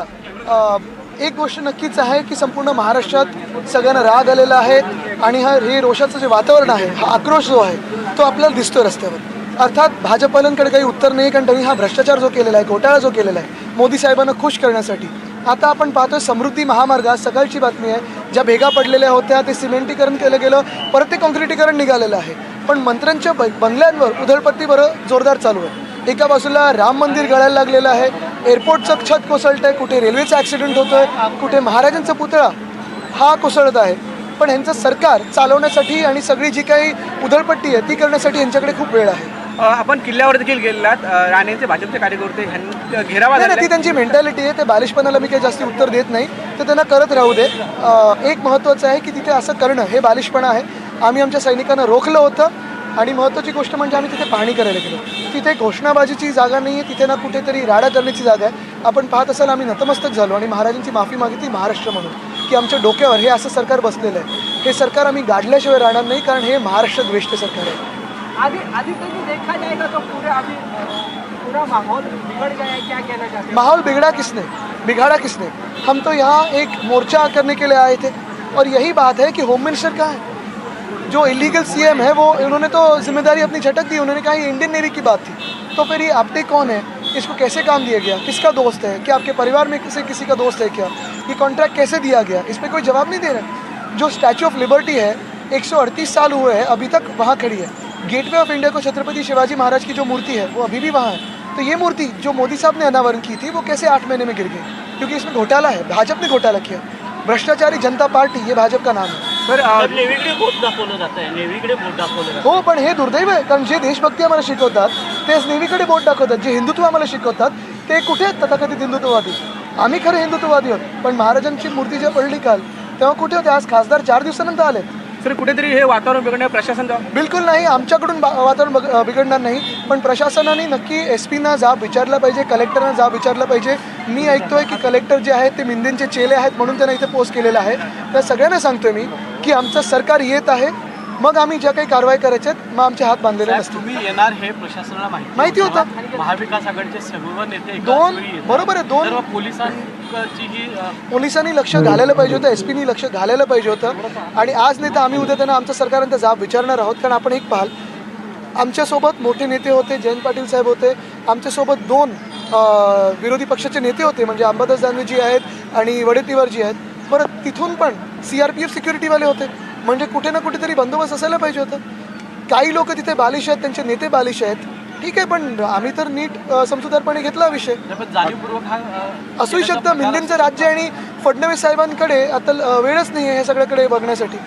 एक गोष्ट नक्कीच आहे की संपूर्ण महाराष्ट्रात सगळ्यांना राग आलेला आहे आणि हे रोषाचं जे वातावरण आहे, हा आक्रोश जो आहे तो आपल्याला दिसतोय रस्त्यावर। अर्थात भाजपवाल्यांकडे काही उत्तर नाही, कारण त्यांनी हा भ्रष्टाचार जो केलेला आहे, घोटाळा जो केलेला आहे मोदी साहेबांना खुश करण्यासाठी। आता आपण पाहतोय समृद्धी महामार्ग, सकाळची बातमी आहे, ज्या भेगा पडलेल्या होत्या ते सिमेंटीकरण केलं गेलं, परत ते काँक्रिटीकरण निघालेलं आहे। पण मंत्र्यांच्या बंगल्यांवर उधळपट्टी बरं जोरदार चालू आहे। एका बाजूला राम मंदिर गळायला लागलेलं आहे, एअरपोर्टचं छत कोसळतंय, कुठे रेल्वेचा ॲक्सिडेंट होतोय, कुठे महाराजांचा पुतळा हा कोसळत आहे। पण ह्यांचं सरकार चालवण्यासाठी आणि सगळी जी काही उधळपट्टी आहे ती करण्यासाठी यांच्याकडे खूप वेळ आहे। आपण किल्ल्यावर देखील गेलेलात, राणेंचे भाजपचे कार्यकर्ते घेरावा नाही, ती त्यांची मेंटॅलिटी आहे, ते बालिशपणाला मी काही जास्त उत्तर देत नाही, तर त्यांना करत राहू दे। एक महत्त्वाचं आहे की तिथे असं करणं हे बालिशपणा आहे। आम्ही आमच्या सैनिकांना रोखलं होतं आणि महत्त्वाची गोष्ट म्हणजे आम्ही तिथे पाहणी करायला गेलो। तिथे घोषणाबाजीची जागा नाही आहे, तिथे ना कुठेतरी राडा करण्याची जागा आहे। आपण पाहत असाल आम्ही नतमस्तक झालो आणि महाराजांची माफी मागितली महाराष्ट्र म्हणून, की आमच्या डोक्यावर हे असं सरकार बसलेलं आहे। हे सरकार आम्ही गाडल्याशिवाय राहणार नाही, कारण हे महाराष्ट्र द्वेष्ट सरकार आहे। अभी तो देखा जाएगा तो पूरा माहौल बिगड़ गया है, क्या कहना चाहते हैं? माहौल बिगाड़ा किसने? हम तो यहाँ एक मोर्चा करने के लिए आए थे और यही बात है कि होम मिनिस्टर कहाँ है? जो इलीगल सीएम है वो उन्होंने तो जिम्मेदारी अपनी झटक दी, उन्होंने कहा ये इंडियन नेवी की बात थी। तो फिर ये आपटे कौन है? इसको कैसे काम दिया गया? किसका दोस्त है? क्या आपके परिवार में किसी का दोस्त है क्या? ये कॉन्ट्रैक्ट कैसे दिया गया? इस पर कोई जवाब नहीं दे रहा। जो स्टैचू ऑफ लिबर्टी है 138 साल हुए हैं अभी तक वहाँ खड़ी है। गेटवे ऑफ इंडिया को छत्रपति शिवाजी महाराज की जो मूर्ति है वो अभी भी वहाँ है। तो ये मूर्ति जो मोदी साहब ने अनावरण की थी वो कैसे 8 महीने में गिर गई? क्योंकि इसमें घोटाला है, भाजपा ने घोटाला किया। भ्रष्टाचारी जनता पार्टी ये भाजप का नाम है। तर नेव्हीकडे बोट दाखवलं जात आहे, नेव्हीकडे बोट दाखवलं जातं। हो, पण हे दुर्दैव आहे, कारण जे देशभक्ती आम्हाला शिकवतात तेच नेव्हीकडे बोट दाखवतात। जे हिंदुत्व आम्हाला शिकवतात ते कुठे आहेत तथाकथित हिंदुत्ववादी? आम्ही खरे हिंदुत्ववादी आहोत, पण महाराजांची मूर्ती जेव्हा पडली काल तेव्हा कुठे होते? आज खासदार 4 दिवसानंतर आले। सर, कुठेतरी हे वातावरण बिघडण्यावर प्रशासन बिलकुल नाही, आमच्याकडून वातावरण बिघडणार नाही, पण प्रशासनाने नक्की SP ना जाब विचारला पाहिजे, कलेक्टरना जाब विचारला पाहिजे। मी ऐकतोय की कलेक्टर जे आहेत ते मिंदेंचे चेले आहेत म्हणून त्यांना इथे पोस्ट केलेला आहे। तर सगळ्यांना सांगतोय मी की आमचं सरकार येत आहे, मग आम्ही ज्या काही कारवाई करायच्यात मग आमचे हात बांधलेले नसतील। तुम्ही येणार हे प्रशासनाला माहिती होतं। महाविकास आघाडीचे सर्व नेते बरोबर आहे, दोन पोलिसांनी लक्ष घालायला पाहिजे होतं, SPनी लक्ष घालायला पाहिजे होतं। आणि आज नाही तर आम्ही उद्या त्यांना आमचं सरकारांचा जाब विचारणार आहोत, कारण आपण एक पाहाल आमच्यासोबत मोठे नेते होते, जयंत पाटील साहेब होते, आमच्यासोबत 2 विरोधी पक्षाचे नेते होते, म्हणजे अंबादास दानवे जी आहेत आणि वडेट्टीवार जी आहेत, परत तिथून पण CRPF सिक्युरिटीवाले होते। म्हणजे कुठे ना कुठेतरी बंदोबस्त असायला पाहिजे होतं। काही लोक तिथे बालिश आहेत, त्यांचे नेते बालिश आहेत, ठीक आहे, पण आम्ही तर नीट समजूतदारपणे घेतला विषय। असूही शकतं, मिंदेंचं राज्य आणि फडणवीस साहेबांकडे आता वेळच नाही आहे हे सगळ्याकडे बघण्यासाठी।